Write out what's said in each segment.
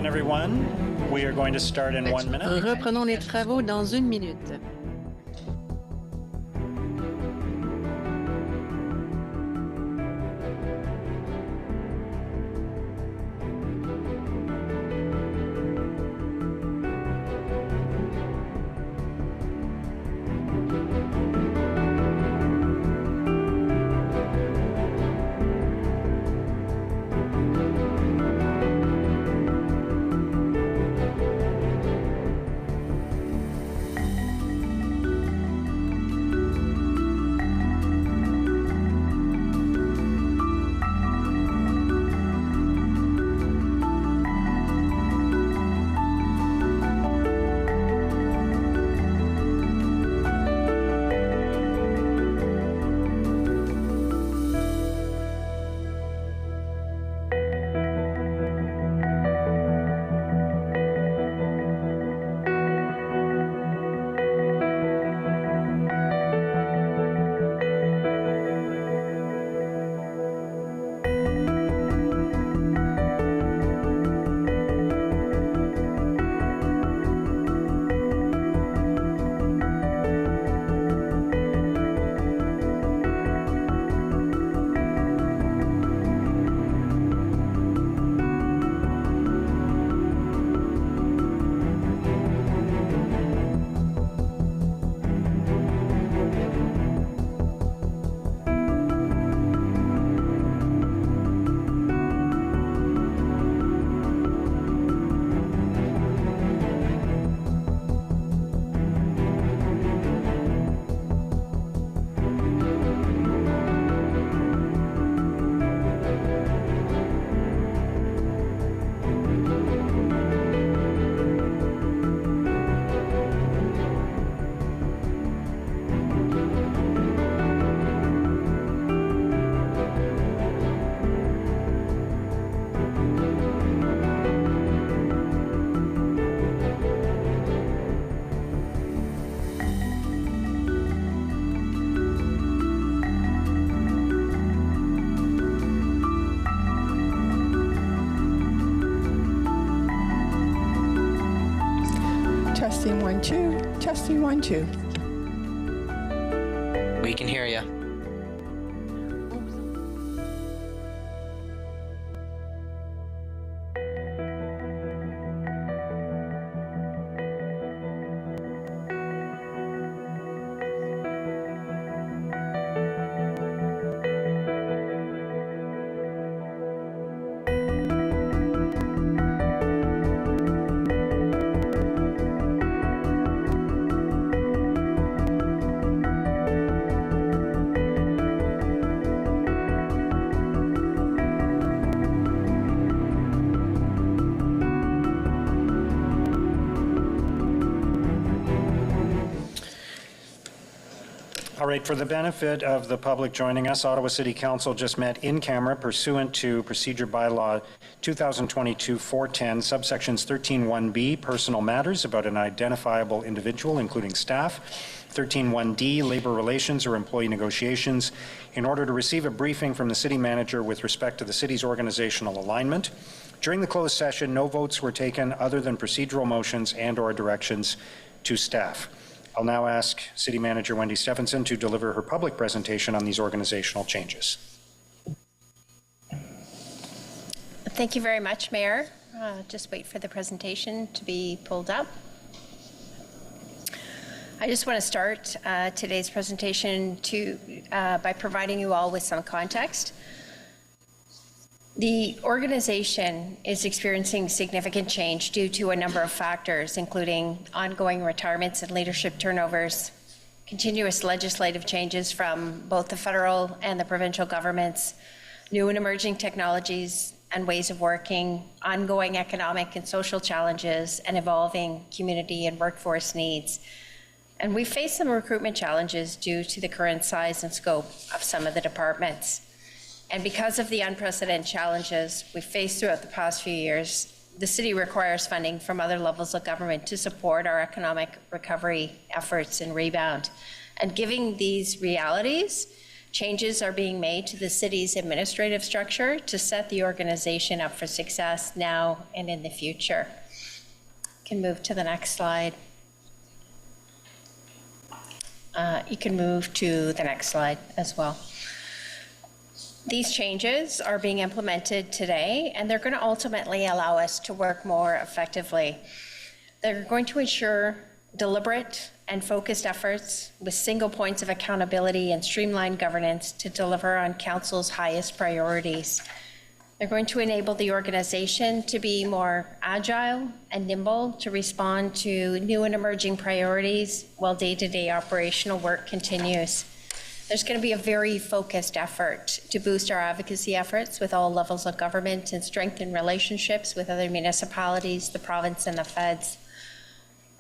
again, everyone. We are going to start in 1 minute. Reprenons les travaux dans 1 minute. Testing 1 2. Testing 1 2. We can hear you. All right, for the benefit of the public joining us, Ottawa City Council just met in camera pursuant to Procedure Bylaw 2022-410, subsections 13.1b, personal matters about an identifiable individual, including staff, 13.1d, labor relations or employee negotiations, in order to receive a briefing from the city manager with respect to the city's organizational alignment. During the closed session, no votes were taken other than procedural motions and/or directions to staff. I'll now ask City Manager Wendy Stephenson to deliver her public presentation on these organizational changes. Thank you very much, Mayor. Just wait for the presentation to be pulled up. I just want to start today's presentation by providing you all with some context. The organization is experiencing significant change due to a number of factors, including ongoing retirements and leadership turnovers, continuous legislative changes from both the federal and the provincial governments, new and emerging technologies and ways of working, ongoing economic and social challenges, and evolving community and workforce needs. And we face some recruitment challenges due to the current size and scope of some of the departments. And because of the unprecedented challenges we faced throughout the past few years, the city requires funding from other levels of government to support our economic recovery efforts and rebound. And given these realities, Changes are being made to the city's administrative structure to set the organization up for success now and in the future. Can move to the next slide. You can move to the next slide as well. These changes are being implemented today, and they're going to ultimately allow us to work more effectively. They're going to ensure deliberate and focused efforts with single points of accountability and streamlined governance to deliver on Council's highest priorities. They're going to enable the organization to be more agile and nimble to respond to new and emerging priorities while day-to-day operational work continues. There's going to be a very focused effort to boost our advocacy efforts with all levels of government and strengthen relationships with other municipalities, the province, and the feds.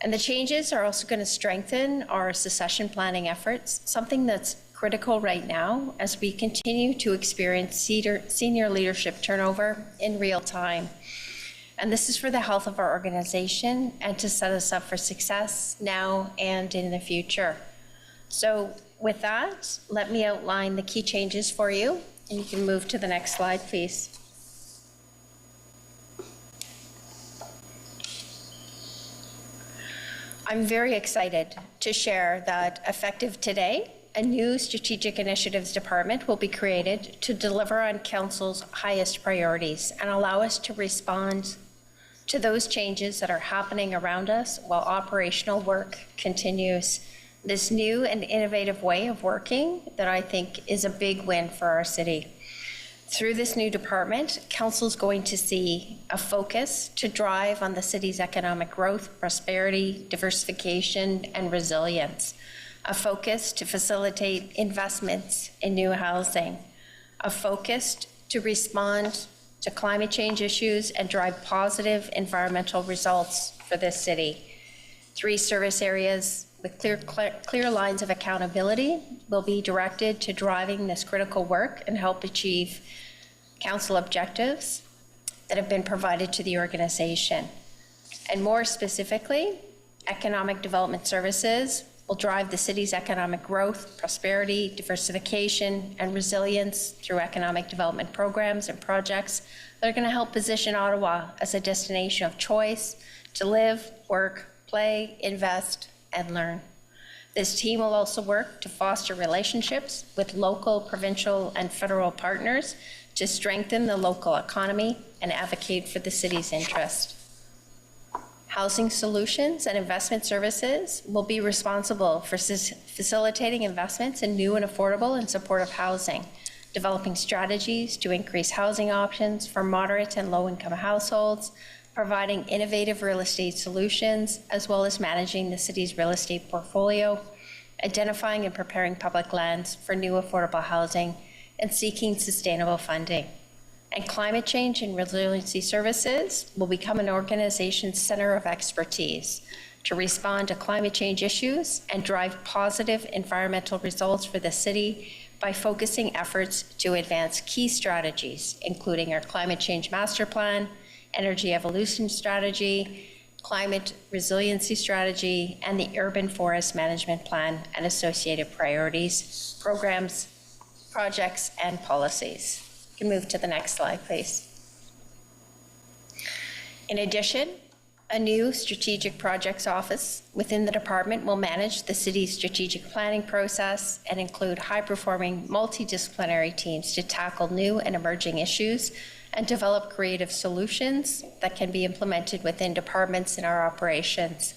And the changes are also going to strengthen our succession planning efforts, something that's critical right now as we continue to experience senior leadership turnover in real time. And this is for the health of our organization and to set us up for success now and in the future. So with that, let me outline the key changes for you, and you can move to the next slide, please. I'm very excited to share that effective today, a new Strategic Initiatives Department will be created to deliver on Council's highest priorities and allow us to respond to those changes that are happening around us while operational work continues. This new and innovative way of working that I think is a big win for our city. Through this new department, Council's going to see a focus to drive on the city's economic growth, prosperity, diversification, and resilience. A focus to facilitate investments in new housing. A focus to respond to climate change issues and drive positive environmental results for this city. 3 service areas with clear lines of accountability will be directed to driving this critical work and help achieve Council objectives that have been provided to the organization. And more specifically, economic development services will drive the city's economic growth, prosperity, diversification, and resilience through economic development programs and projects that are going to help position Ottawa as a destination of choice to live, work, play, invest, and learn. This team will also work to foster relationships with local, provincial, and federal partners to strengthen the local economy and advocate for the city's interest. Housing Solutions and Investment Services will be responsible for facilitating investments in new and affordable and supportive housing, developing strategies to increase housing options for moderate and low-income households, providing innovative real estate solutions, as well as managing the city's real estate portfolio, identifying and preparing public lands for new affordable housing, and seeking sustainable funding. And Climate Change and Resiliency Services will become an organization's center of expertise to respond to climate change issues and drive positive environmental results for the city by focusing efforts to advance key strategies, including our Climate Change Master Plan, Energy Evolution Strategy, Climate Resiliency Strategy, and the Urban Forest Management Plan and associated priorities, programs, projects, and policies. You can move to the next slide, please. In addition, a new Strategic Projects Office within the department will manage the city's strategic planning process and include high-performing multidisciplinary teams to tackle new and emerging issues and develop creative solutions that can be implemented within departments in our operations.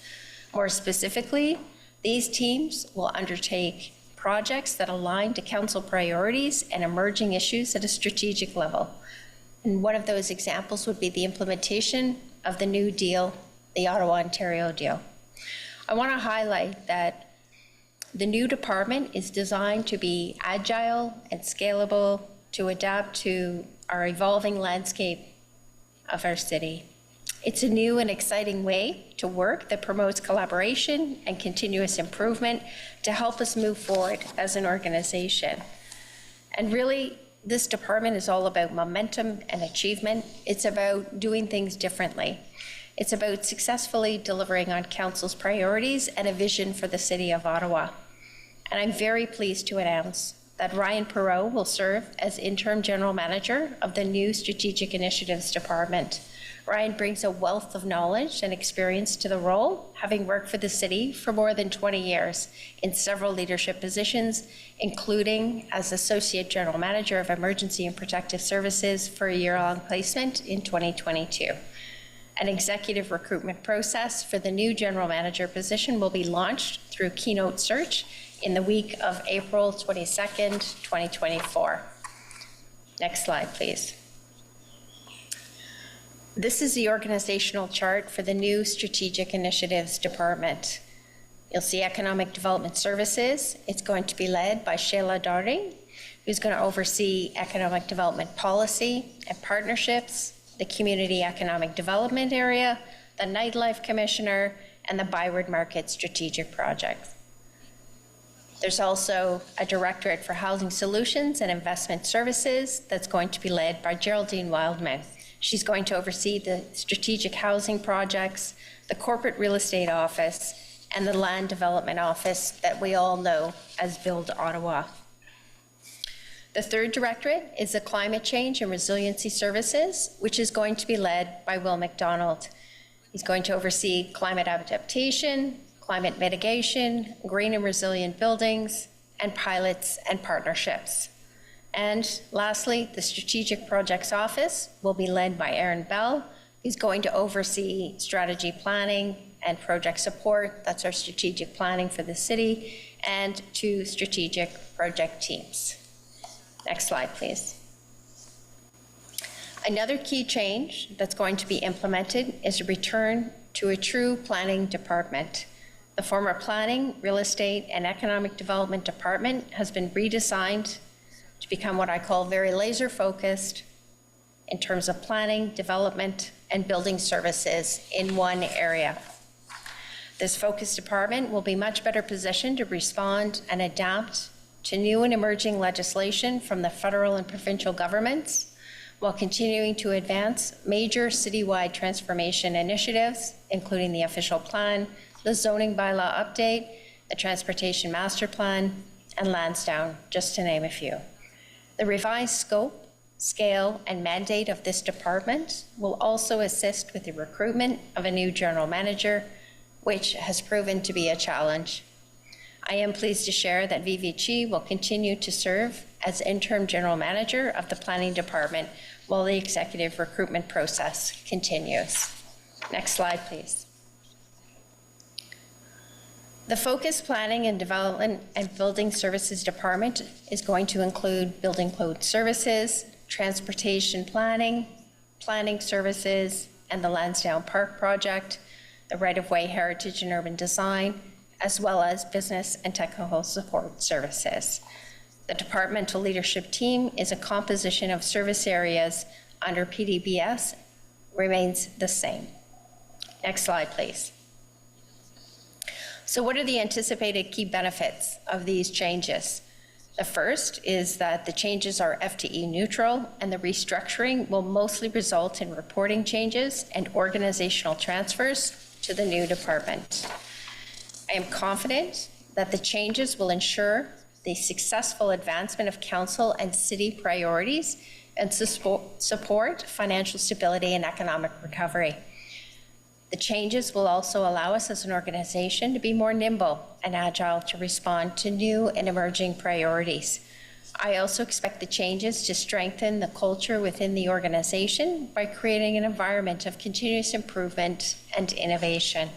More specifically, these teams will undertake projects that align to council priorities and emerging issues at a strategic level. And one of those examples would be the implementation of the new deal, the Ottawa-Ontario deal. I want to highlight that the new department is designed to be agile and scalable to adapt to our evolving landscape of our city. It's a new and exciting way to work that promotes collaboration and continuous improvement to help us move forward as an organization. And really, this department is all about momentum and achievement. It's about doing things differently. It's about successfully delivering on council's priorities and a vision for the city of Ottawa. And I'm very pleased to announce that Ryan Perot will serve as interim general manager of the new Strategic Initiatives Department. Ryan brings a wealth of knowledge and experience to the role, having worked for the city for more than 20 years in several leadership positions, including as Associate General Manager of Emergency and Protective Services for a year-long placement in 2022. An executive recruitment process for the new general manager position will be launched through Keynote Search in the week of April 22nd, 2024. Next slide, please. This is the organizational chart for the new Strategic Initiatives Department. You'll see Economic Development Services. It's going to be led by Sheila Doherty, who's going to oversee economic development policy and partnerships, the Community Economic Development Area, the Nightlife Commissioner, and the Byward Market Strategic Project. There's also a Directorate for Housing Solutions and Investment Services that's going to be led by Geraldine Wildman. She's going to oversee the strategic housing projects, the corporate real estate office, and the land development office that we all know as Build Ottawa. The third directorate is the Climate Change and Resiliency Services, which is going to be led by Will McDonald. He's going to oversee climate adaptation, climate mitigation, green and resilient buildings, and pilots and partnerships. And lastly, the Strategic Projects Office will be led by Aaron Bell. He's going to oversee strategy planning and project support. That's our strategic planning for the city, and 2 strategic project teams. Next slide, please. Another key change that's going to be implemented is a return to a true planning department. The former Planning, Real Estate, and Economic Development Department has been redesigned to become what I call very laser focused in terms of planning, development, and building services in one area. This focused department will be much better positioned to respond and adapt to new and emerging legislation from the federal and provincial governments, while continuing to advance major citywide transformation initiatives, including the official plan, the zoning bylaw update, the transportation master plan, and Lansdowne, just to name a few. The revised scope, scale, and mandate of this department will also assist with the recruitment of a new general manager, which has proven to be a challenge. I am pleased to share that Vivi Chi will continue to serve as interim general manager of the planning department while the executive recruitment process continues. Next slide, please. The Focus Planning and Development and Building Services Department is going to include building code services, transportation planning, planning services, and the Lansdowne Park project, the right-of-way heritage and urban design, as well as business and technical support services. The departmental leadership team is a composition of service areas under PDBS, remains the same. Next slide, please. So what are the anticipated key benefits of these changes? The first is that the changes are FTE neutral, and the restructuring will mostly result in reporting changes and organizational transfers to the new department. I am confident that the changes will ensure the successful advancement of council and city priorities and support financial stability and economic recovery. The changes will also allow us as an organization to be more nimble and agile to respond to new and emerging priorities. I also expect the changes to strengthen the culture within the organization by creating an environment of continuous improvement and innovation.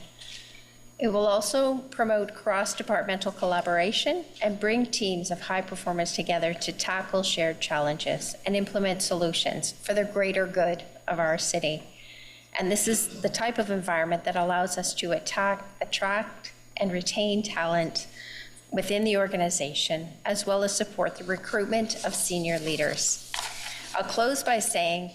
It will also promote cross-departmental collaboration and bring teams of high performers together to tackle shared challenges and implement solutions for the greater good of our city. And this is the type of environment that allows us to attract and retain talent within the organization, as well as support the recruitment of senior leaders. I'll close by saying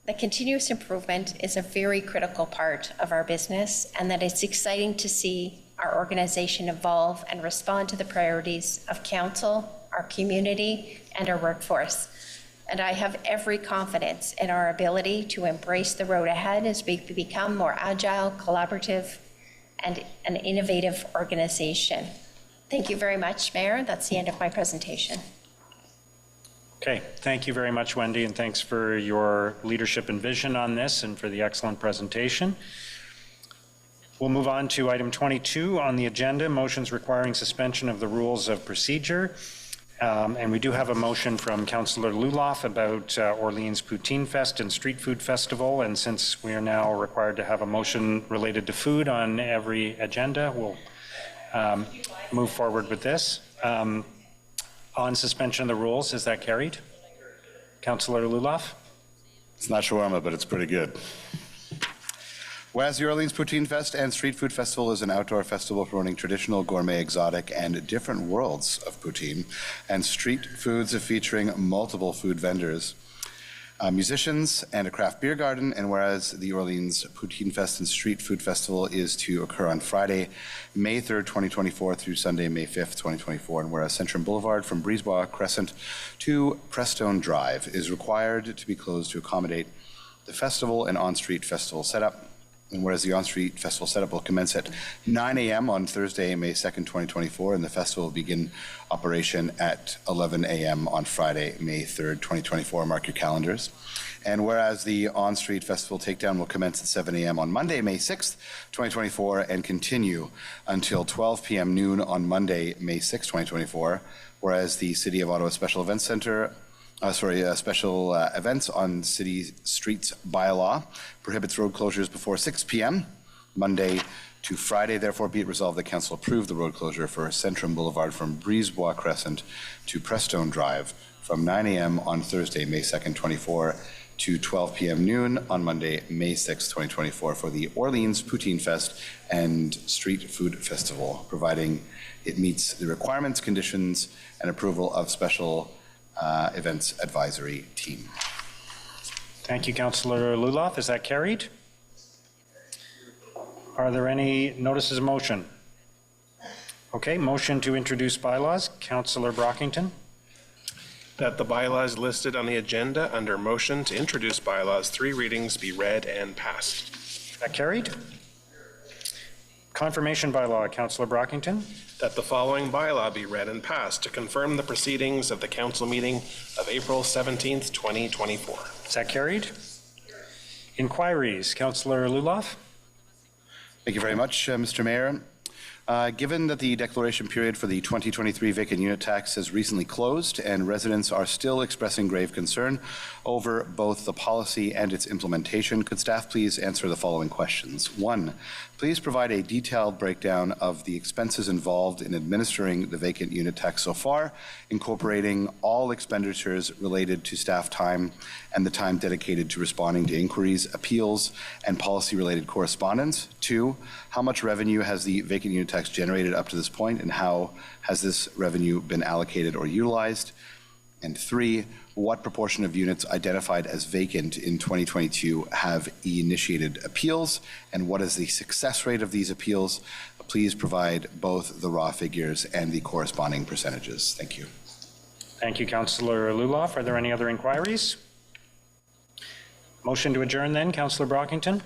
that continuous improvement is a very critical part of our business, and that it's exciting to see our organization evolve and respond to the priorities of council, our community, and our workforce. And I have every confidence in our ability to embrace the road ahead as we become more agile, collaborative, and an innovative organization. Thank you very much, Mayor. That's the end of my presentation. Okay, thank you very much, Wendy, and thanks for your leadership and vision on this and for the excellent presentation. We'll move on to item 22 on the agenda, motions requiring suspension of the rules of procedure. And we do have a motion from Councillor Luloff about Orleans Poutine Fest and Street Food Festival. And since we are now required to have a motion related to food on every agenda, we'll move forward with this. On suspension of the rules, is that carried? Councillor Luloff? It's not shawarma, but it's pretty good. Whereas the Orleans Poutine Fest and Street Food Festival is an outdoor festival promoting traditional, gourmet, exotic, and different worlds of poutine, and street foods featuring multiple food vendors, musicians, and a craft beer garden. And whereas the Orleans Poutine Fest and Street Food Festival is to occur on Friday, May 3rd, 2024 through Sunday, May 5th, 2024. And whereas Centrum Boulevard from Brisebois Crescent to Prestone Drive is required to be closed to accommodate the festival and on-street festival setup. And whereas the on-street festival setup will commence at 9 a.m. on Thursday, May 2nd, 2024, and the festival will begin operation at 11 a.m. on Friday, May 3rd, 2024. Mark your calendars. And whereas the on-street festival takedown will commence at 7 a.m. on Monday, May 6th, 2024, and continue until 12 p.m. noon on Monday, May 6th, 2024, whereas the City of Ottawa Special Events Center special events on city streets bylaw prohibits road closures before 6 p.m. Monday to Friday. Therefore, be it resolved that Council approve the road closure for Centrum Boulevard from Brisebois Crescent to Prestone Drive from 9 a.m. on Thursday, May 2nd, 24 to 12 p.m. noon on Monday, May 6th, 2024 for the Orleans Poutine Fest and Street Food Festival, providing it meets the requirements, conditions, and approval of special events advisory team. Thank you, Councillor Luloff. Is that carried? Are there any notices of motion? Okay, motion to introduce bylaws. Councillor Brockington. That the bylaws listed on the agenda under motion to introduce bylaws, 3 readings, be read and passed. Is that carried? Confirmation bylaw. Councillor Brockington. That the following bylaw be read and passed to confirm the proceedings of the council meeting of April 17th, 2024. Is that carried? Inquiries. Councillor Luloff. Thank you very much, Mr. Mayor. Given that the declaration period for the 2023 vacant unit tax has recently closed and residents are still expressing grave concern over both the policy and its implementation, could staff please answer the following questions? 1, please provide a detailed breakdown of the expenses involved in administering the vacant unit tax so far, incorporating all expenditures related to staff time and the time dedicated to responding to inquiries, appeals, and policy-related correspondence. 2, how much revenue has the vacant unit tax generated up to this point, and how has this revenue been allocated or utilized? And 3, what proportion of units identified as vacant in 2022 have initiated appeals, and what is the success rate of these appeals? Please provide both the raw figures and the corresponding percentages. Thank you. Thank you, Councillor Luloff. Are there any other inquiries? Motion to adjourn then, Councillor Brockington.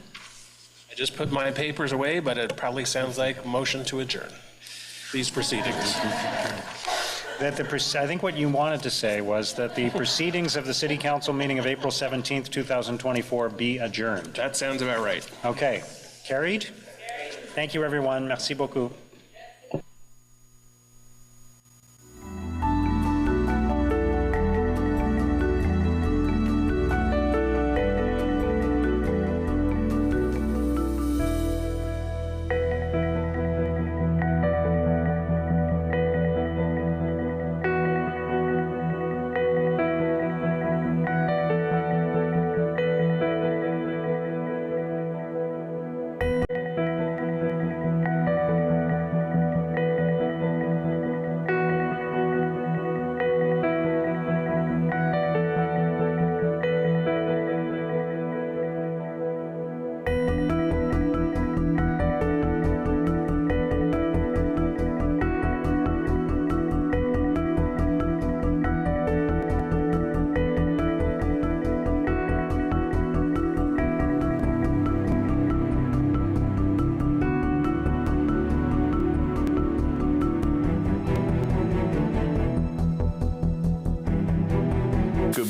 I just put my papers away, but it probably sounds like motion to adjourn these proceedings. I think what you wanted to say was that the proceedings of the City Council meeting of April 17th, 2024 be adjourned. That sounds about right. Okay. Carried? Thank you, everyone. Merci beaucoup.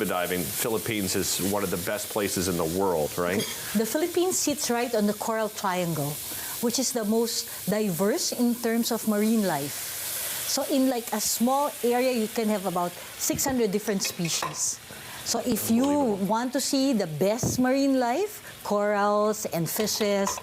diving, Philippines is one of the best places in the world, right? The Philippines sits right on the Coral Triangle, which is the most diverse in terms of marine life. So in like a small area, you can have about 600 different species. So if you want to see the best marine life, corals and fishes,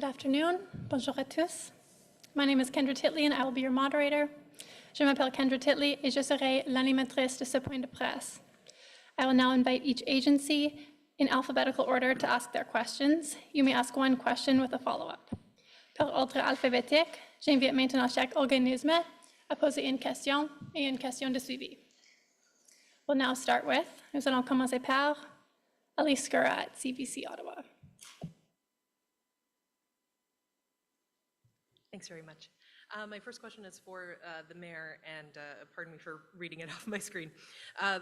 Good afternoon. Bonjour à tous. My name is Kendra Titley and I will be your moderator. Je m'appelle Kendra Titley et je serai l'animatrice de ce point de presse. I will now invite each agency in alphabetical order to ask their questions. You may ask one question with a follow-up. Par ordre alphabétique, j'invite maintenant chaque organisme à poser une question et une question de suivi. We'll now start with, nous allons commencer par Elise Skura at CBC Ottawa. Thanks very much. My first question is for the mayor, and pardon me for reading it off my screen.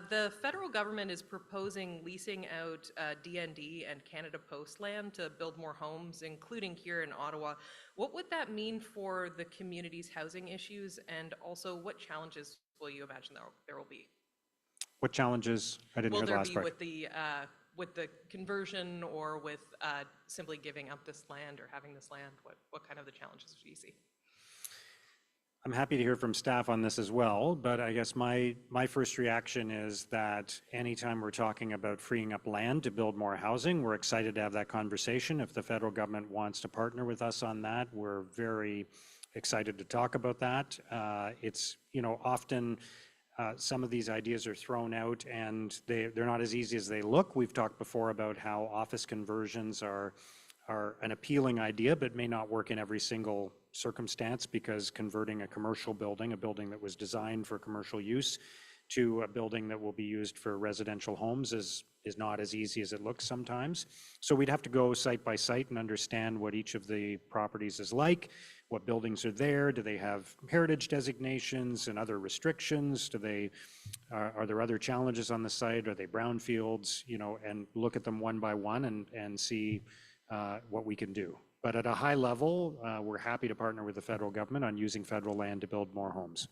The federal government is proposing leasing out DND and Canada Post land to build more homes, including here in Ottawa. What would that mean for the community's housing issues, and also what challenges will you imagine there will be? What challenges? I didn't hear the last part. Will there be with the conversion, or with simply giving up this land or having this land? What kind of the challenges do you see? I'm happy to hear from staff on this as well, but I guess my first reaction is that anytime we're talking about freeing up land to build more housing, we're excited to have that conversation. If the federal government wants to partner with us on that, we're very excited to talk about that. It's, often some of these ideas are thrown out and they're not as easy as they look. We've talked before about how office conversions are an appealing idea, but may not work in every single circumstance, because converting a commercial building, a building that was designed for commercial use, to a building that will be used for residential homes is not as easy as it looks sometimes. So we'd have to go site by site and understand what each of the properties is like, what buildings are there, do they have heritage designations and other restrictions, are there other challenges on the site, are they brownfields, and look at them one by one and see what we can do. But at a high level, we're happy to partner with the federal government on using federal land to build more homes.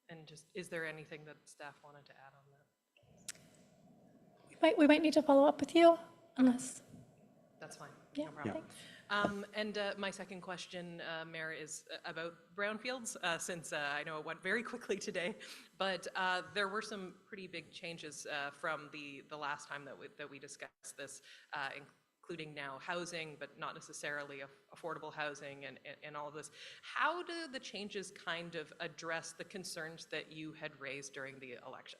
And just, is there anything that staff wanted to add on that? We might need to follow up with you, unless. That's fine. Yeah. No problem. And my second question, Mayor, is about brownfields, since I know it went very quickly today, but there were some pretty big changes from the last time that we discussed this, including now housing, but not necessarily affordable housing and all of this. How do the changes kind of address the concerns that you had raised during the election?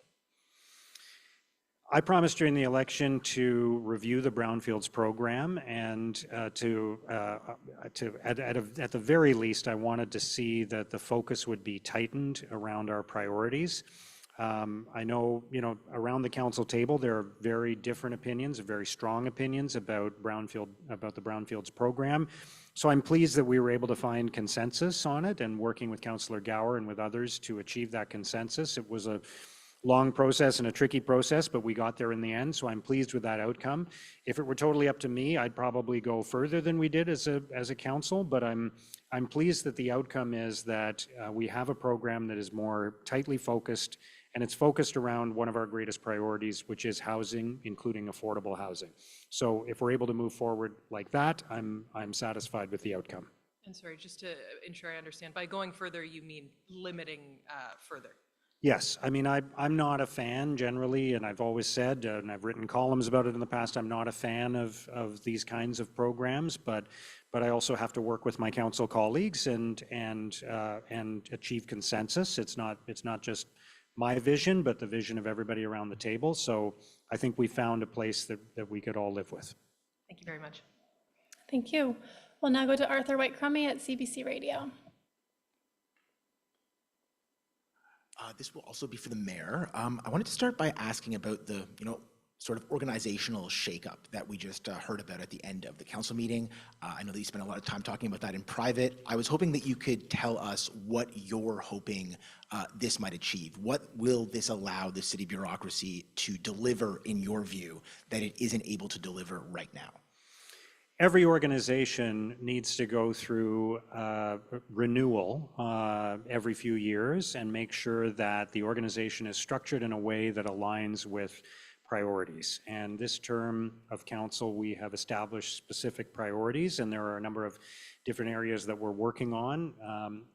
I promised during the election to review the brownfields program, and at the very least, I wanted to see that the focus would be tightened around our priorities. I know, around the council table, there are very different opinions, very strong opinions about the brownfields program. So I'm pleased that we were able to find consensus on it, and working with Councillor Gower and with others to achieve that consensus. It was a long process and a tricky process, but we got there in the end, so I'm pleased with that outcome. If it were totally up to me, I'd probably go further than we did as a council, but I'm pleased that the outcome is that we have a program that is more tightly focused, and it's focused around one of our greatest priorities, which is housing, including affordable housing. So if we're able to move forward like that, I'm satisfied with the outcome. And sorry, just to ensure I understand, by going further, you mean limiting further? Yes, I mean, I'm not a fan generally, and I've always said, and I've written columns about it in the past, I'm not a fan of these kinds of programs, but I also have to work with my council colleagues and achieve consensus. It's not just my vision, but the vision of everybody around the table. So I think we found a place that we could all live with. Thank you very much. Thank you. We'll now go to Arthur White-Crummey at CBC Radio. This will also be for the mayor. I wanted to start by asking about the, sort of organizational shakeup that we just heard about at the end of the council meeting. I know that you spent a lot of time talking about that in private. I was hoping that you could tell us what you're hoping this might achieve. What will this allow the city bureaucracy to deliver, in your view, that it isn't able to deliver right now? Every organization needs to go through renewal every few years and make sure that the organization is structured in a way that aligns with priorities. And this term of council, we have established specific priorities, and there are a number of different areas that we're working on.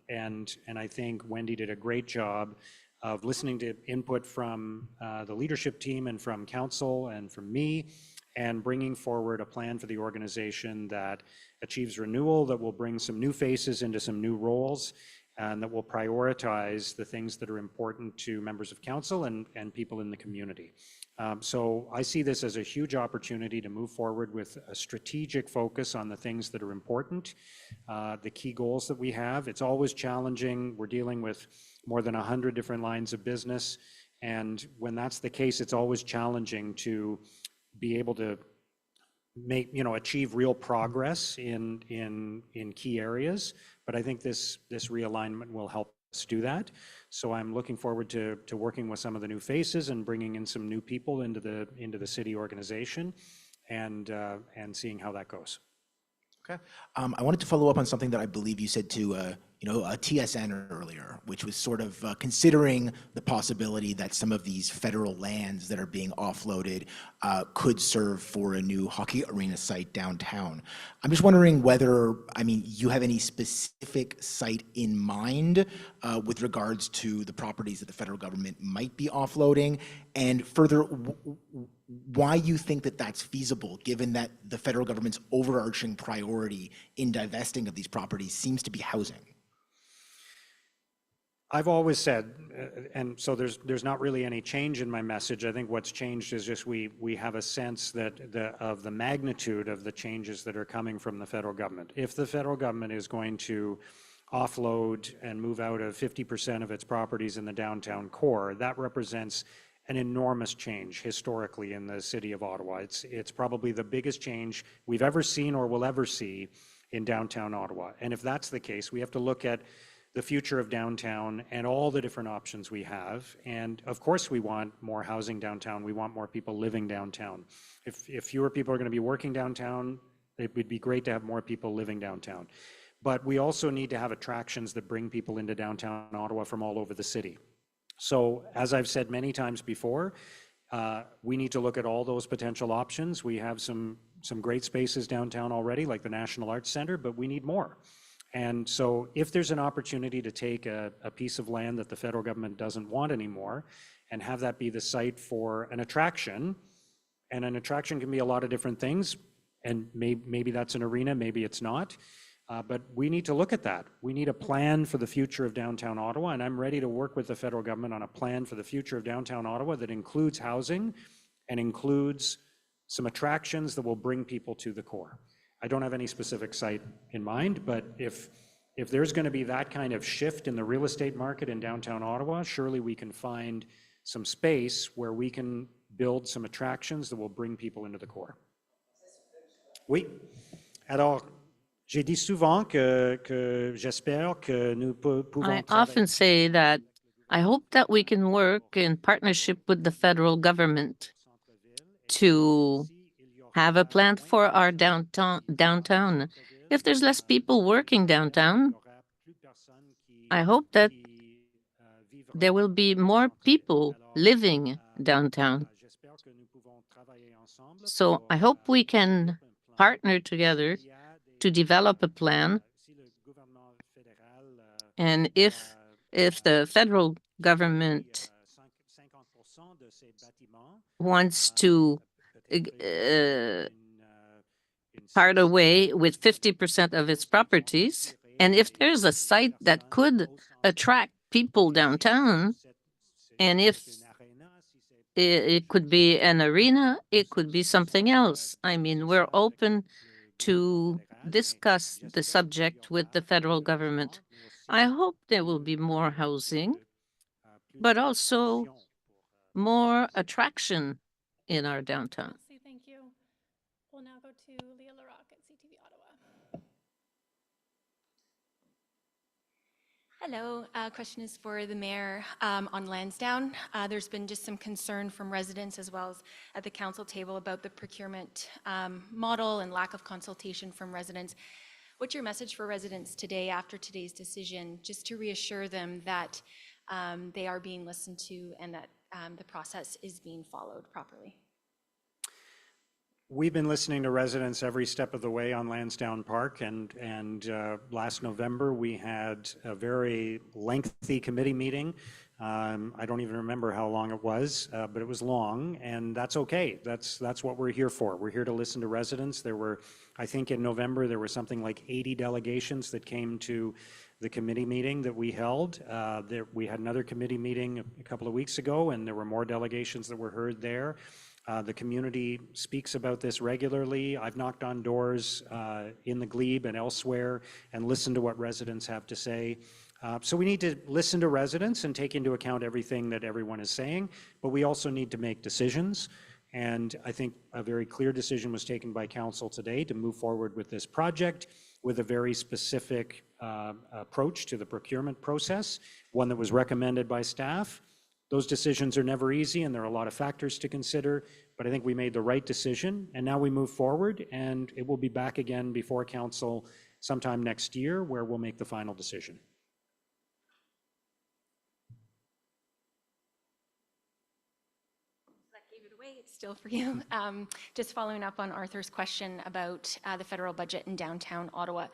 And I think Wendy did a great job of listening to input from the leadership team and from council and from me, and bringing forward a plan for the organization that achieves renewal, that will bring some new faces into some new roles, and that will prioritize the things that are important to members of council and people in the community. So I see this as a huge opportunity to move forward with a strategic focus on the things that are important, the key goals that we have. It's always challenging. We're dealing with more than 100 different lines of business. And when that's the case, it's always challenging to be able to achieve real progress in key areas. But I think this realignment will help us do that. So I'm looking forward to working with some of the new faces and bringing in some new people into the city organization, and seeing how that goes. Okay. I wanted to follow up on something that I believe you said to a TSN earlier, which was sort of considering the possibility that some of these federal lands that are being offloaded could serve for a new hockey arena site downtown. I'm just wondering whether, you have any specific site in mind with regards to the properties that the federal government might be offloading, and further, why you think that that's feasible, given that the federal government's overarching priority in divesting of these properties seems to be housing. I've always said, and so there's not really any change in my message. I think what's changed is just we have a sense that of the magnitude of the changes that are coming from the federal government. If the federal government is going to offload and move out of 50% of its properties in the downtown core, that represents an enormous change historically in the city of Ottawa. It's probably the biggest change we've ever seen or will ever see in downtown Ottawa. And if that's the case, we have to look at the future of downtown and all the different options we have. And of course we want more housing downtown. We want more people living downtown. If fewer people are going to be working downtown, it would be great to have more people living downtown. But we also need to have attractions that bring people into downtown Ottawa from all over the city. So as I've said many times before, we need to look at all those potential options. We have some great spaces downtown already, like the National Arts Centre, but we need more. And so if there's an opportunity to take a piece of land that the federal government doesn't want anymore and have that be the site for an attraction, and an attraction can be a lot of different things, and maybe that's an arena, maybe it's not, but we need to look at that. We need a plan for the future of downtown Ottawa, and I'm ready to work with the federal government on a plan for the future of downtown Ottawa that includes housing and includes some attractions that will bring people to the core. I don't have any specific site in mind, but if there's going to be that kind of shift in the real estate market in downtown Ottawa, surely we can find some space where we can build some attractions that will bring people into the core. Oui. Alors, j'ai dit souvent que j'espère que nous pouvons I often say that I hope that we can work in partnership with the federal government to have a plan for our downtown. If there's less people working downtown, I hope that there will be more people living downtown. So I hope we can partner together to develop a plan. And if the federal government wants to part away with 50% of its properties, and if there's a site that could attract people downtown, and if it could be an arena, it could be something else. I mean, we're open to discuss the subject with the federal government. I hope there will be more housing, but also more attraction in our downtown. Thank you. We'll now go to Leah Larocque at CTV Ottawa. Hello, question is for the mayor on Lansdowne. There's been just some concern from residents as well as at the council table about the procurement model and lack of consultation from residents. What's your message for residents today after today's decision, just to reassure them that they are being listened to and that the process is being followed properly? We've been listening to residents every step of the way on Lansdowne Park, and last November we had a very lengthy committee meeting I don't even remember how long it was, but it was long, and that's okay. That's what we're here for. We're here to listen to residents. There were, I think in November, there were something like 80 delegations that came to the committee meeting that we held. We had another committee meeting a couple of weeks ago, and there were more delegations that were heard there. The community speaks about this regularly. I've knocked on doors in the Glebe and elsewhere and listened to what residents have to say. So we need to listen to residents and take into account everything that everyone is saying, but we also need to make decisions. And I think a very clear decision was taken by council today to move forward with this project with a very specific approach to the procurement process, one that was recommended by staff. Those decisions are never easy, and there are a lot of factors to consider, but I think we made the right decision, and now we move forward, and it will be back again before council sometime next year where we'll make the final decision. That gave it away. It's still for you. Just following up on Arthur's question about the federal budget in downtown Ottawa.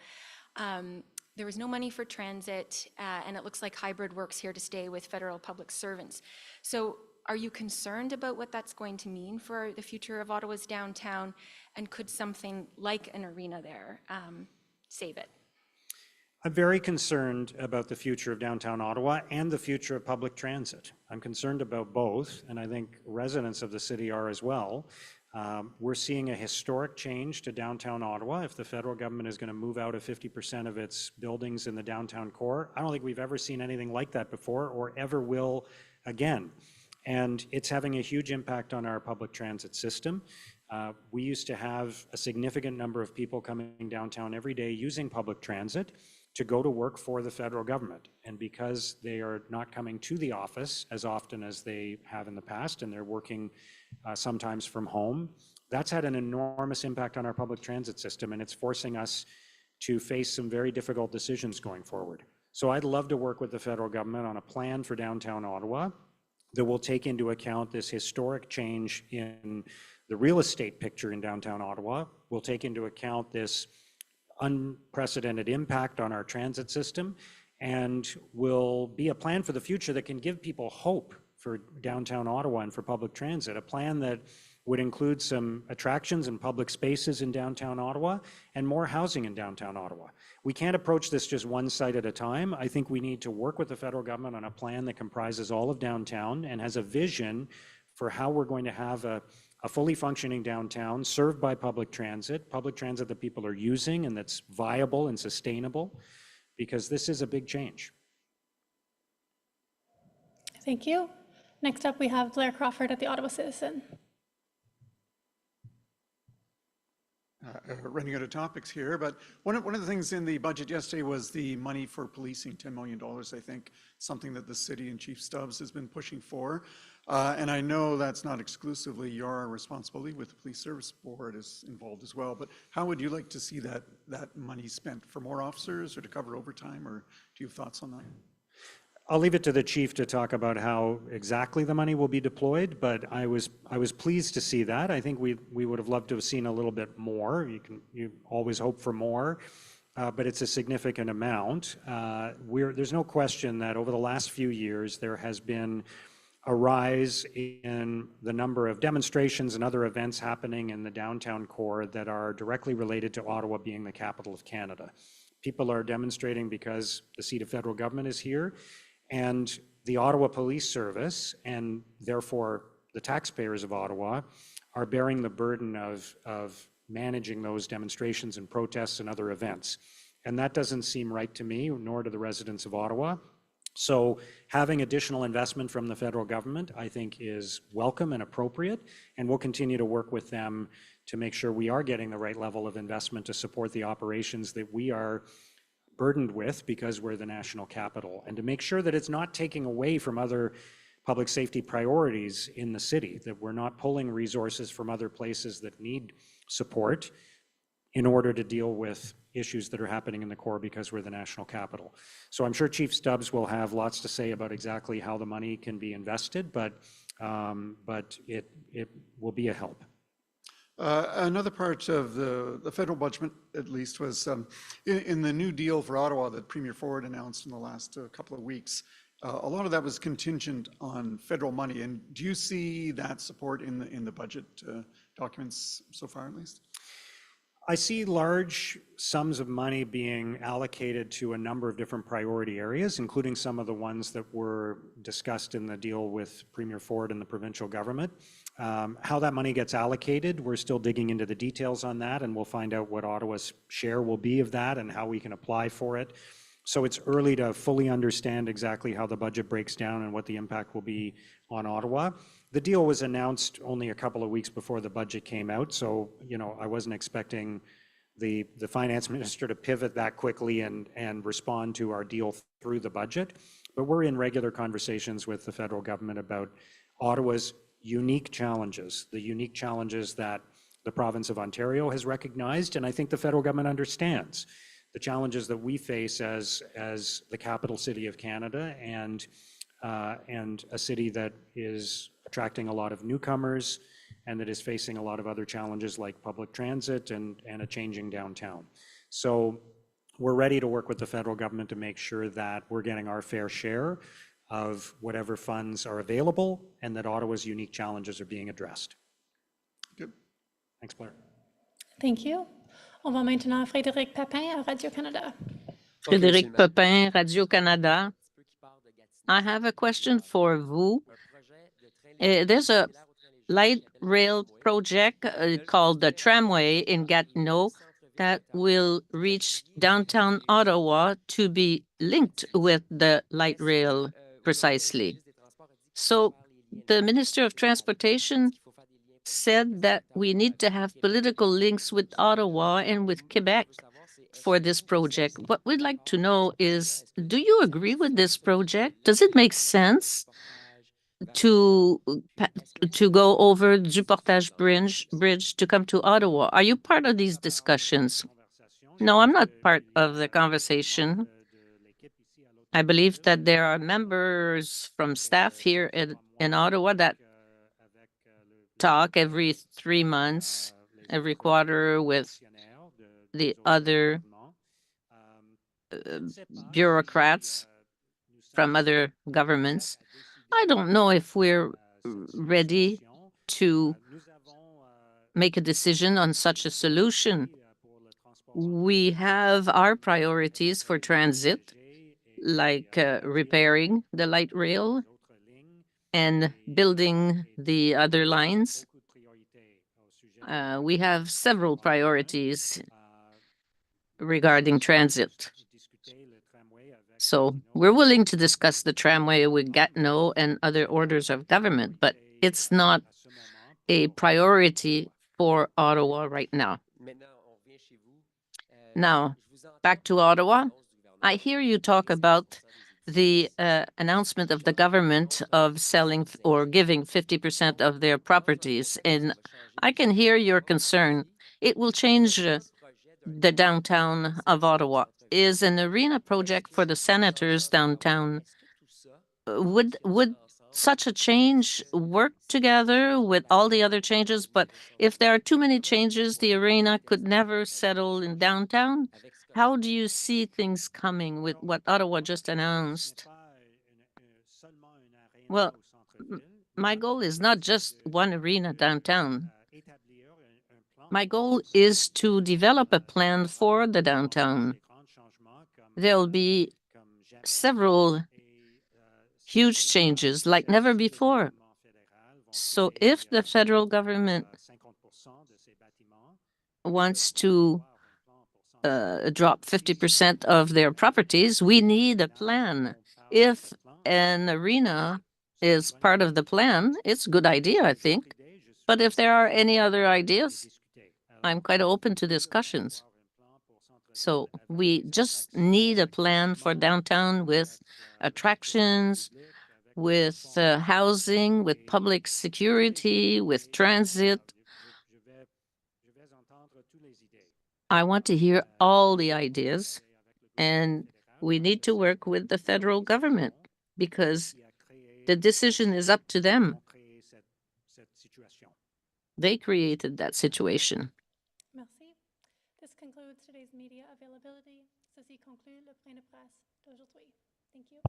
There was no money for transit, and it looks like hybrid works here to stay with federal public servants. So are you concerned about what that's going to mean for the future of Ottawa's downtown? And could something like an arena there save it? I'm very concerned about the future of downtown Ottawa and the future of public transit. I'm concerned about both, and I think residents of the city are as well. We're seeing a historic change to downtown Ottawa. If the federal government is going to move out of 50% of its buildings in the downtown core, I don't think we've ever seen anything like that before or ever will again. And it's having a huge impact on our public transit system. We used to have a significant number of people coming downtown every day using public transit to go to work for the federal government. And because they are not coming to the office as often as they have in the past, and they're working sometimes from home, that's had an enormous impact on our public transit system, and it's forcing us to face some very difficult decisions going forward. So I'd love to work with the federal government on a plan for downtown Ottawa that will take into account this historic change in the real estate picture in downtown Ottawa, will take into account this unprecedented impact on our transit system, and will be a plan for the future that can give people hope for downtown Ottawa and for public transit, a plan that would include some attractions and public spaces in downtown Ottawa and more housing in downtown Ottawa. We can't approach this just one site at a time. I think we need to work with the federal government on a plan that comprises all of downtown and has a vision for how we're going to have a fully functioning downtown served by public transit that people are using and that's viable and sustainable, because this is a big change. Thank you. Next up, we have Blair Crawford at the Ottawa Citizen. Running out of topics here, but one of the things in the budget yesterday was the money for policing, $10 million, I think, something that the city and Chief Stubbs has been pushing for. And I know that's not exclusively your responsibility, with the Police Service Board is involved as well, but how would you like to see that money spent? For more officers or to cover overtime, or do you have thoughts on that? I'll leave it to the chief to talk about how exactly the money will be deployed, but I was pleased to see that. I think we would have loved to have seen a little bit more. You always hope for more, but it's a significant amount. There's no question that over the last few years there has been a rise in the number of demonstrations and other events happening in the downtown core that are directly related to Ottawa being the capital of Canada. People are demonstrating because the seat of federal government is here, and the Ottawa Police Service, and therefore the taxpayers of Ottawa, are bearing the burden of managing those demonstrations and protests and other events. And that doesn't seem right to me, nor to the residents of Ottawa. So having additional investment from the federal government, I think, is welcome and appropriate, and we'll continue to work with them to make sure we are getting the right level of investment to support the operations that we are burdened with because we're the national capital, and to make sure that it's not taking away from other public safety priorities in the city, that we're not pulling resources from other places that need support in order to deal with issues that are happening in the core because we're the national capital. So I'm sure Chief Stubbs will have lots to say about exactly how the money can be invested, but it will be a help. Another part of the federal budget, at least, was in the New Deal for Ottawa that Premier Ford announced in the last couple of weeks. a lot of that was contingent on federal money. And do you see that support in the budget documents so far, at least? I see large sums of money being allocated to a number of different priority areas, including some of the ones that were discussed in the deal with Premier Ford and the provincial government. How that money gets allocated, we're still digging into the details on that, and we'll find out what Ottawa's share will be of that and how we can apply for it. So it's early to fully understand exactly how the budget breaks down and what the impact will be on Ottawa. The deal was announced only a couple of weeks before the budget came out, so I wasn't expecting the finance minister to pivot that quickly and respond to our deal through the budget. But we're in regular conversations with the federal government about Ottawa's unique challenges, the unique challenges that the province of Ontario has recognized, and I think the federal government understands the challenges that we face as the capital city of Canada and a city that is attracting a lot of newcomers and that is facing a lot of other challenges like public transit and a changing downtown. So we're ready to work with the federal government to make sure that we're getting our fair share of whatever funds are available and that Ottawa's unique challenges are being addressed. Good. Thanks, Blair. Thank you. On va maintenant à Frédéric Papin à Radio-Canada. Frédéric Papin, Radio-Canada. I have a question for vous. There's a light rail project called the Tramway in Gatineau that will reach downtown Ottawa to be linked with the light rail precisely. So the Minister of Transportation said that we need to have political links with Ottawa and with Quebec for this project. What we'd like to know is, do you agree with this project? Does it make sense to go over Du Portage Bridge to come to Ottawa? Are you part of these discussions? No, I'm not part of the conversation. I believe that there are members from staff here in Ottawa that talk every 3 months, every quarter with the other bureaucrats from other governments. I don't know if we're ready to make a decision on such a solution. We have our priorities for transit, like repairing the light rail and building the other lines. We have several priorities regarding transit. So we're willing to discuss the tramway with Gatineau and other orders of government, but it's not a priority for Ottawa right now. Now, back to Ottawa. I hear you talk about the announcement of the government of selling or giving 50% of their properties, and I can hear your concern. It will change the downtown of Ottawa. Is an arena project for the senators downtown. Would such a change work together with all the other changes? But if there are too many changes, the arena could never settle in downtown. How do you see things coming with what Ottawa just announced? Well, my goal is not just one arena downtown. My goal is to develop a plan for the downtown. There'll be several huge changes like never before. So if the federal government wants to drop 50% of their properties, we need a plan. If an arena is part of the plan, it's a good idea, I think. But if there are any other ideas, I'm quite open to discussions. So we just need a plan for downtown with attractions, with housing, with public security, with transit. I want to hear all the ideas, and we need to work with the federal government because the decision is up to them. They created that situation. Merci. This concludes today's media availability. Ceci conclut le point de presse d'aujourd'hui. Thank you.